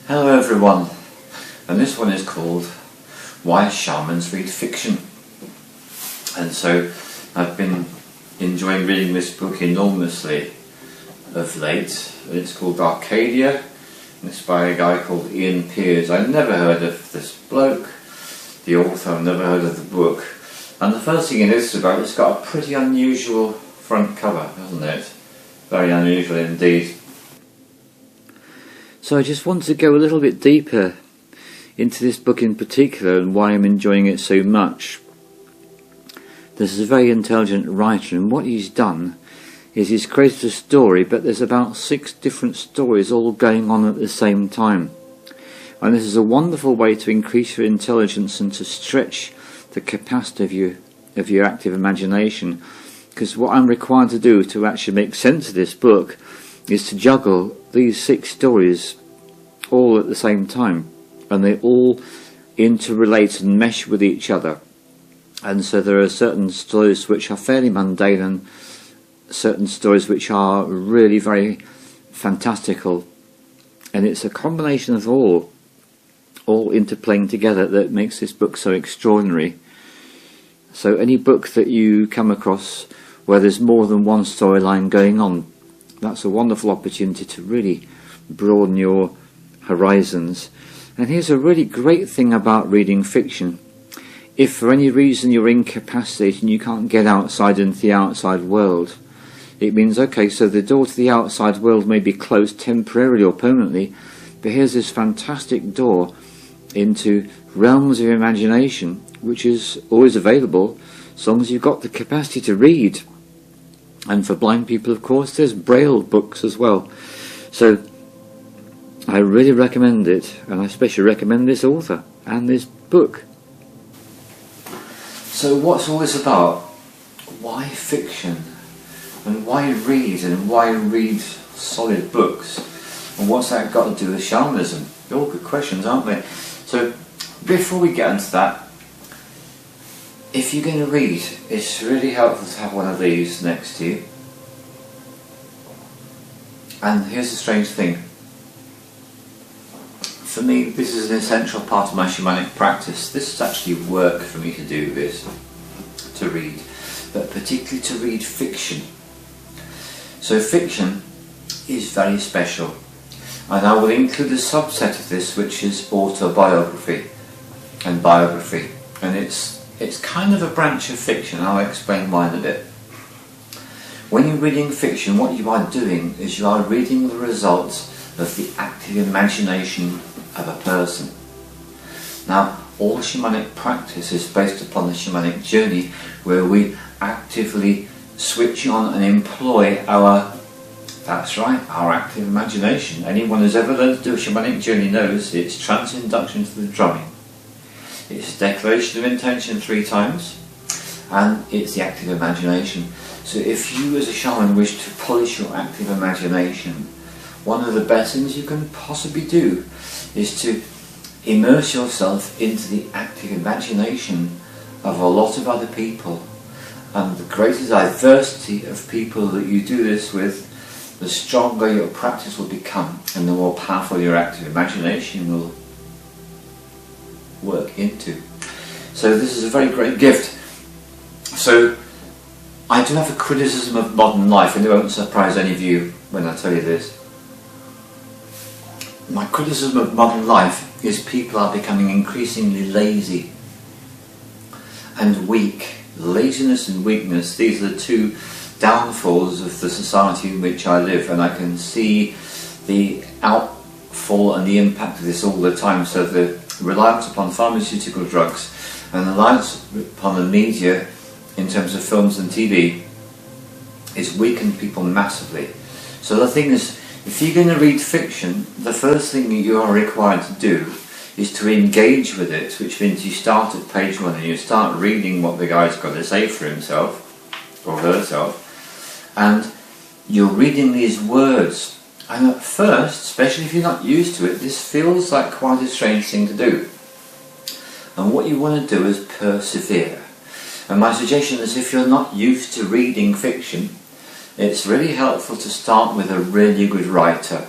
Hello everyone, and this one is called Why Shamans Read Fiction. And so I've been enjoying reading this book enormously of late. It's called Arcadia, and it's by a guy called Ian Pears. I've never heard of this bloke, the author. I've never heard of the book. And the first thing it is about, it's got a pretty unusual front cover, hasn't it? Very unusual indeed. So I just want to go a little bit deeper into this book in particular and why I'm enjoying it so much. This is a very intelligent writer, and what he's done is he's created a story, but there's about 6 different stories all going on at the same time. And this is a wonderful way to increase your intelligence and to stretch the capacity of your active imagination. Because what I'm required to do to actually make sense of this book is to juggle these 6 stories all at the same time, and they all interrelate and mesh with each other. And so there are certain stories which are fairly mundane and certain stories which are really very fantastical, and it's a combination of all interplaying together that makes this book so extraordinary. So any book that you come across where there's more than one storyline going on, that's a wonderful opportunity to really broaden your horizons. And here's a really great thing about reading fiction. If for any reason you're incapacitated and you can't get outside into the outside world, it means, okay, so the door to the outside world may be closed temporarily or permanently, but here's this fantastic door into realms of imagination, which is always available as long as you've got the capacity to read. And for blind people, of course, there's Braille books as well. So I really recommend it, and I especially recommend this author and this book. So what's all this about? Why fiction? And why read? And why read solid books? And what's that got to do with shamanism? They're all good questions, aren't they? So before we get into that, if you're going to read, it's really helpful to have one of these next to you. And here's the strange thing. For me, this is an essential part of my shamanic practice. This is actually work for me to do this, to read, but particularly to read fiction. So fiction is very special, and I will include a subset of this which is autobiography and biography, and it's kind of a branch of fiction. I'll explain why in a bit. When you're reading fiction, what you are doing is you are reading the results of the active imagination of a person. Now, all shamanic practice is based upon the shamanic journey, where we actively switch on and employ our active imagination. Anyone who's ever learned to do a shamanic journey knows it's trans-induction to the drumming. It's a declaration of intention 3 times, and it's the active imagination. So if you as a shaman wish to polish your active imagination, one of the best things you can possibly do is to immerse yourself into the active imagination of a lot of other people. And the greater diversity of people that you do this with, the stronger your practice will become, and the more powerful your active imagination will work into. So this is a very great gift. So I do have a criticism of modern life, and it won't surprise any of you when I tell you this. My criticism of modern life is people are becoming increasingly lazy and weak. Laziness and weakness, these are the 2 downfalls of the society in which I live, and I can see the outfall and the impact of this all the time. So the reliance upon pharmaceutical drugs and the reliance upon the media in terms of films and TV is weakened people massively. So the thing is, if you're going to read fiction, the first thing you are required to do is to engage with it, which means you start at page 1 and you start reading what the guy's got to say for himself or herself, and you're reading these words. And at first, especially if you're not used to it, this feels like quite a strange thing to do. And what you want to do is persevere. And my suggestion is, if you're not used to reading fiction, it's really helpful to start with a really good writer.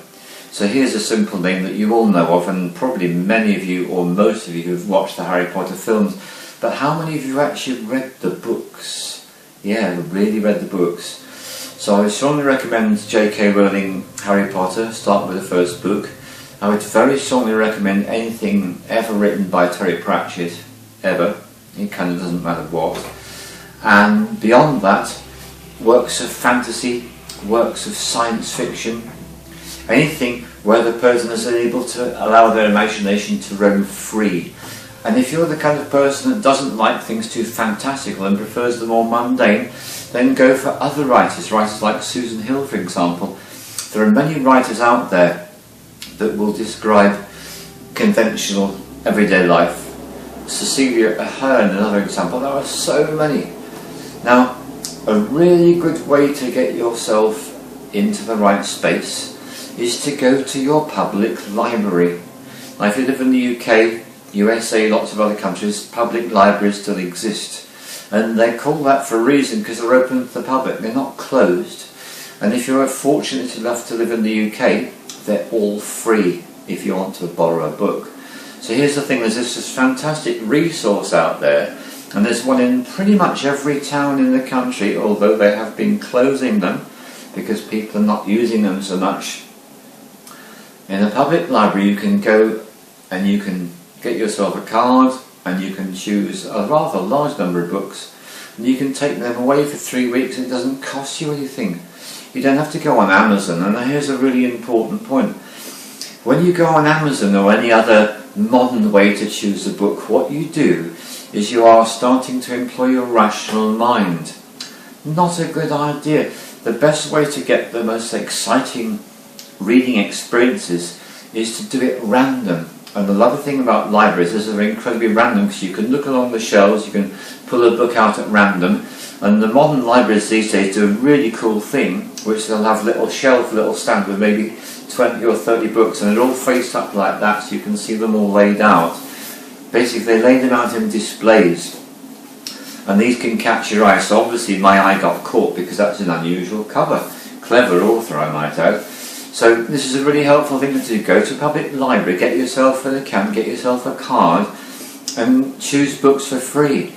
So here's a simple name that you all know of, and probably many of you or most of you who've watched the Harry Potter films, but how many of you actually read the books? Yeah, really read the books. So I strongly recommend J.K. Rowling Harry Potter. Start with the first book. I would very strongly recommend anything ever written by Terry Pratchett, ever. It kind of doesn't matter what. And beyond that, works of fantasy, works of science fiction, anything where the person is able to allow their imagination to roam free. And if you're the kind of person that doesn't like things too fantastical and prefers the more mundane, then go for other writers like Susan Hill, for example. There are many writers out there that will describe conventional everyday life. Cecilia Ahern, another example. There are so many. Now, a really good way to get yourself into the right space is to go to your public library. Now, if you live in the UK, USA, lots of other countries, public libraries still exist. And they call that for a reason, because they're open to the public, they're not closed. And if you're fortunate enough to live in the UK, they're all free if you want to borrow a book. So here's the thing, there's this fantastic resource out there, and there's one in pretty much every town in the country, although they have been closing them because people are not using them so much. In a public library you can go and you can get yourself a card, and you can choose a rather large number of books, and you can take them away for 3 weeks. It doesn't cost you anything. You don't have to go on Amazon. And here's a really important point. When you go on Amazon or any other modern way to choose a book, what you do is you are starting to employ your rational mind. Not a good idea. The best way to get the most exciting reading experiences is to do it random. And the lovely thing about libraries is they're incredibly random, because you can look along the shelves, you can pull a book out at random, and the modern libraries these days do a really cool thing, which they'll have little shelf, little stand with maybe 20 or 30 books, and they're all faced up like that so you can see them all laid out. Basically they lay them out in displays, and these can catch your eye. So obviously my eye got caught because that's an unusual cover. Clever author, I might add. So this is a really helpful thing to do. Go to a public library, get yourself an account, get yourself a card, and choose books for free.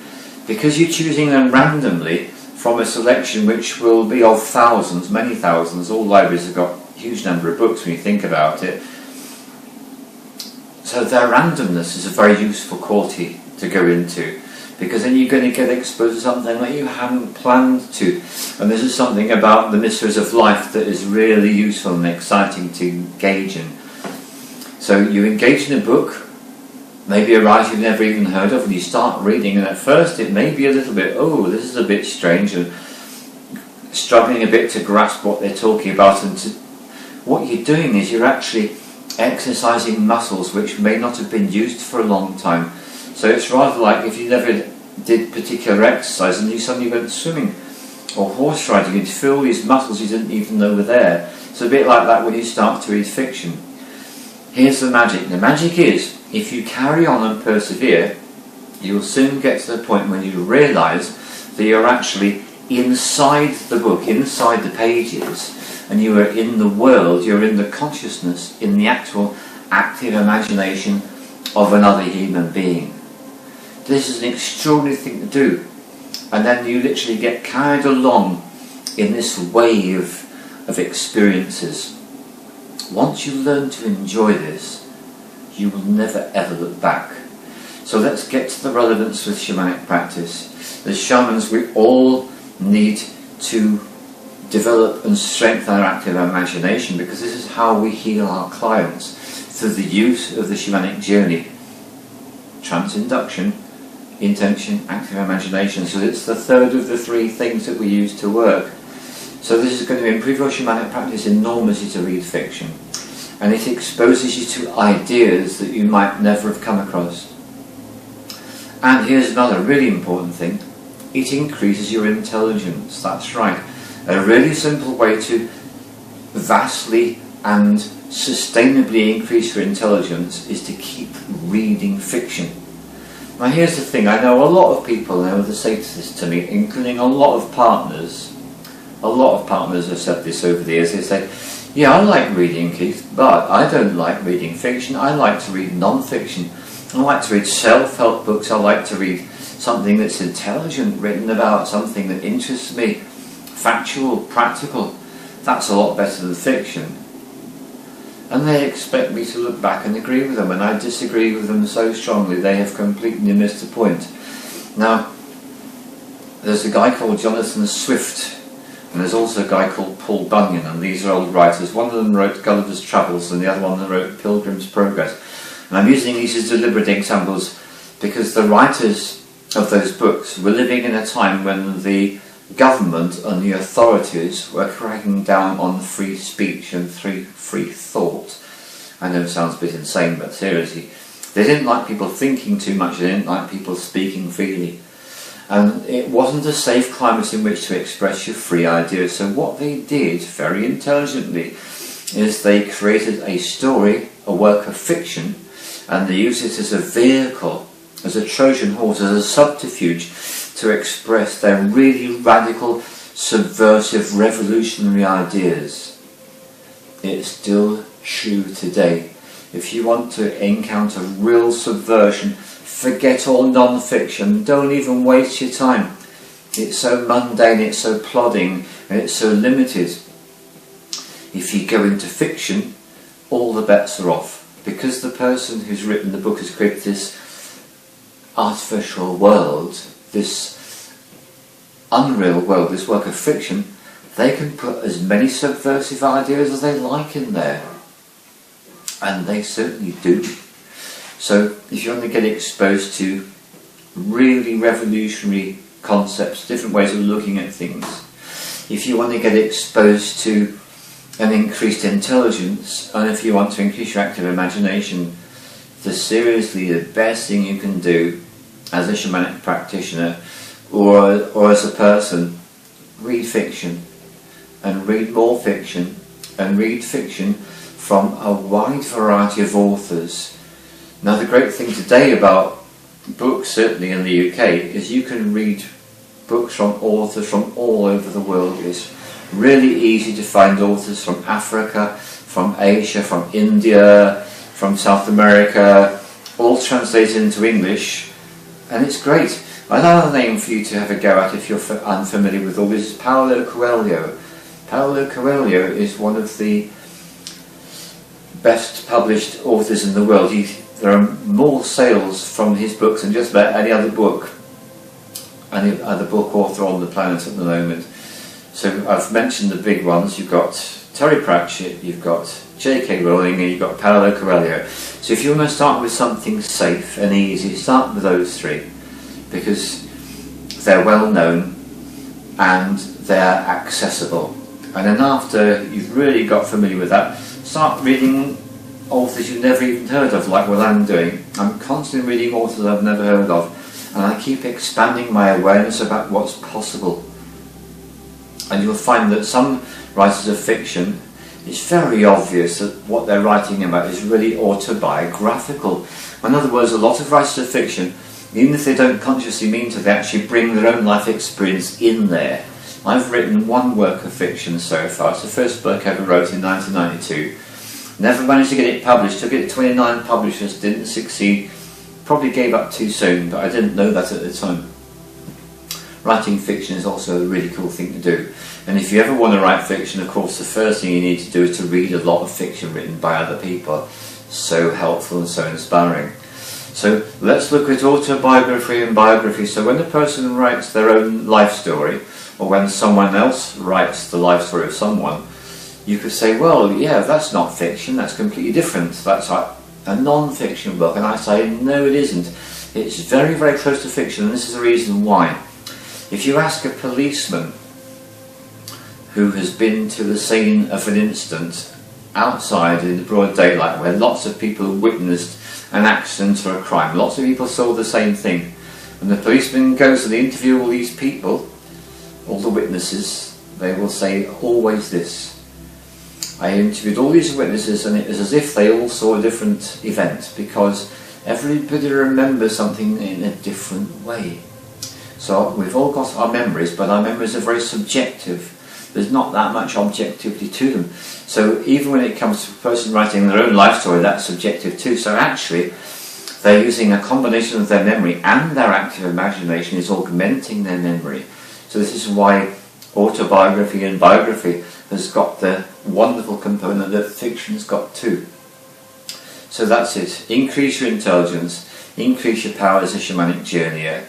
Because you're choosing them randomly from a selection which will be of thousands, many thousands. All libraries have got a huge number of books when you think about it. So their randomness is a very useful quality to go into, because then you're going to get exposed to something that you hadn't planned to. And this is something about the mysteries of life that is really useful and exciting to engage in. So you engage in a book, maybe a writer you've never even heard of, and you start reading, and at first it may be a little bit, oh, this is a bit strange, and struggling a bit to grasp what they're talking about. And what you're doing is you're actually exercising muscles which may not have been used for a long time. So it's rather like if you never did particular exercise and you suddenly went swimming or horse riding, you'd feel these muscles you didn't even know were there. It's a bit like that when you start to read fiction. Here's the magic. The magic is, if you carry on and persevere, you'll soon get to the point when you realise that you're actually inside the book, inside the pages, and you are in the world, you're in the consciousness, in the actual active imagination of another human being. This is an extraordinary thing to do, and then you literally get carried along in this wave of experiences. Once you learn to enjoy this, you will never ever look back. So let's get to the relevance with shamanic practice. As shamans, we all need to develop and strengthen our active imagination, because this is how we heal our clients, through the use of the shamanic journey. Trance-induction, intention, active imagination. So it's the third of the three things that we use to work. So this is going to improve your shamanic practice enormously to read fiction, and it exposes you to ideas that you might never have come across. And here's another really important thing: it increases your intelligence. That's right. A really simple way to vastly and sustainably increase your intelligence is to keep reading fiction. Now here's the thing, I know a lot of people now that say this to me, including a lot of partners, A lot of partners have said this over the years. They say, yeah, I like reading, Keith, but I don't like reading fiction. I like to read non-fiction. I like to read self-help books. I like to read something that's intelligent, written about something that interests me, factual, practical. That's a lot better than fiction. And they expect me to look back and agree with them, and I disagree with them so strongly they have completely missed the point. Now, there's a guy called Jonathan Swift, and there's also a guy called Paul Bunyan, and these are old writers. One of them wrote Gulliver's Travels and the other one wrote Pilgrim's Progress. And I'm using these as deliberating samples because the writers of those books were living in a time when the government and the authorities were cracking down on free speech and free thought. I know it sounds a bit insane, but seriously, they didn't like people thinking too much, they didn't like people speaking freely. And it wasn't a safe climate in which to express your free ideas. So what they did, very intelligently, is they created a story, a work of fiction, and they used it as a vehicle, as a Trojan horse, as a subterfuge to express their really radical, subversive, revolutionary ideas. It's still true today. If you want to encounter real subversion, forget all non-fiction. Don't even waste your time. It's so mundane, it's so plodding, and it's so limited. If you go into fiction, all the bets are off. Because the person who's written the book has created this artificial world, this unreal world, this work of fiction, they can put as many subversive ideas as they like in there. And they certainly do. So if you want to get exposed to really revolutionary concepts, different ways of looking at things, if you want to get exposed to an increased intelligence, and if you want to increase your active imagination, seriously the best thing you can do as a shamanic practitioner or as a person, read fiction, and read more fiction, and read fiction from a wide variety of authors. Now the great thing today about books, certainly in the UK, is you can read books from authors from all over the world. It's really easy to find authors from Africa, from Asia, from India, from South America, all translated into English, and it's great. Another name for you to have a go at if you're unfamiliar with all this is Paulo Coelho. Paulo Coelho is one of the best published authors in the world. There are more sales from his books than just about any other book author on the planet at the moment. So I've mentioned the big ones. You've got Terry Pratchett, you've got J.K. Rowling, and you've got Paulo Coelho. So if you want to start with something safe and easy, start with those three, because they're well known and they're accessible. And then after you've really got familiar with that, start reading authors you've never even heard of, like what I'm doing. I'm constantly reading authors I've never heard of, and I keep expanding my awareness about what's possible. And you'll find that some writers of fiction, it's very obvious that what they're writing about is really autobiographical. In other words, a lot of writers of fiction, even if they don't consciously mean to, they actually bring their own life experience in there. I've written one work of fiction so far. It's the first book I ever wrote in 1992. Never managed to get it published. Took it to 29 publishers, didn't succeed. Probably gave up too soon, but I didn't know that at the time. Writing fiction is also a really cool thing to do. And if you ever want to write fiction, of course, the first thing you need to do is to read a lot of fiction written by other people. So helpful and so inspiring. So let's look at autobiography and biography. So when a person writes their own life story, or when someone else writes the life story of someone, you could say, well, yeah, that's not fiction, that's completely different. That's like a non-fiction book. And I say, no, it isn't. It's very, very close to fiction, and this is the reason why. If you ask a policeman who has been to the scene of an incident outside in the broad daylight where lots of people witnessed an accident or a crime, lots of people saw the same thing, and the policeman goes to the interview all these people, all the witnesses, they will say always this: I interviewed all these witnesses and it was as if they all saw a different event, because everybody remembers something in a different way. So we've all got our memories, but our memories are very subjective. there's not that much objectivity to them. So even when it comes to a person writing their own life story, that's subjective too. So actually, they're using a combination of their memory and their active imagination is augmenting their memory. So this is why autobiography and biography has got the wonderful component that fiction's got too. So that's it. Increase your intelligence, increase your power as a shamanic journeyer,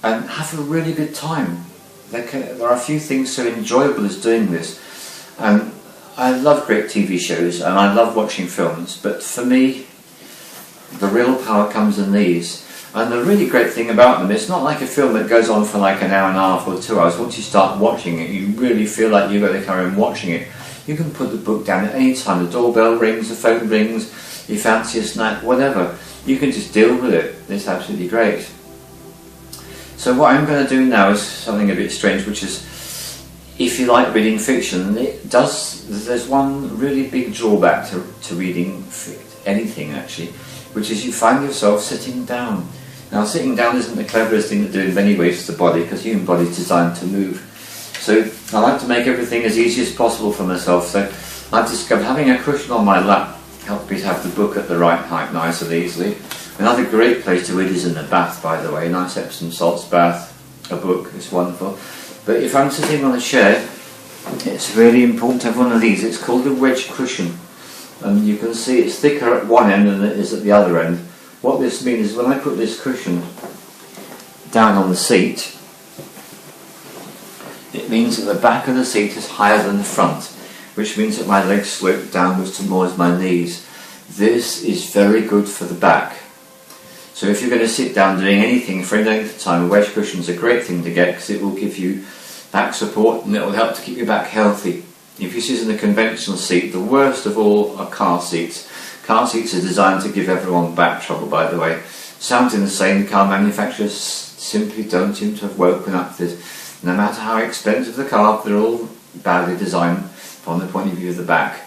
and have a really good time. There are a few things so enjoyable as doing this. And I love great TV shows and I love watching films, but for me, the real power comes in these. And the really great thing about them, it's not like a film that goes on for like an hour and a half or 2 hours. Once you start watching it, you really feel like you've got to carry on watching it. You can put the book down at any time. The doorbell rings, the phone rings, you fancy a snack, whatever. You can just deal with it. It's absolutely great. So what I'm going to do now is something a bit strange, which is, if you like reading fiction, there's one really big drawback to reading anything actually, which is you find yourself sitting down. Now sitting down isn't the cleverest thing to do in many ways to the body, because the human body is designed to move. So I like to make everything as easy as possible for myself. So I've discovered having a cushion on my lap helps me to have the book at the right height nice and easily. Another great place to read is in the bath, by the way. Nice Epsom salts bath, a book, it's wonderful. But if I'm sitting on a chair, it's really important to have one of these. It's called a wedge cushion. And you can see it's thicker at one end than it is at the other end. What this means is when I put this cushion down on the seat, it means that the back of the seat is higher than the front, which means that my legs slope downwards towards my knees. This is very good for the back. So if you're going to sit down doing anything for any length of time, a wedge cushion is a great thing to get, because it will give you back support and it will help to keep your back healthy. If you sit in a conventional seat, the worst of all are car seats. Car seats are designed to give everyone back trouble, by the way. Sounding the same, car manufacturers simply don't seem to have woken up to this. No matter how expensive the car, they're all badly designed from the point of view of the back.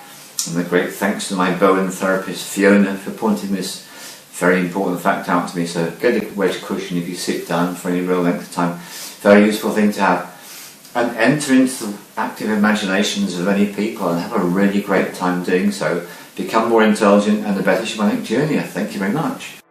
And a great thanks to my Bowen therapist Fiona for pointing this very important fact out to me. So get a wedge cushion if you sit down for any real length of time. Very useful thing to have. And enter into the active imaginations of many people and have a really great time doing so. Become more intelligent and a better shamanic journeyer. Thank you very much.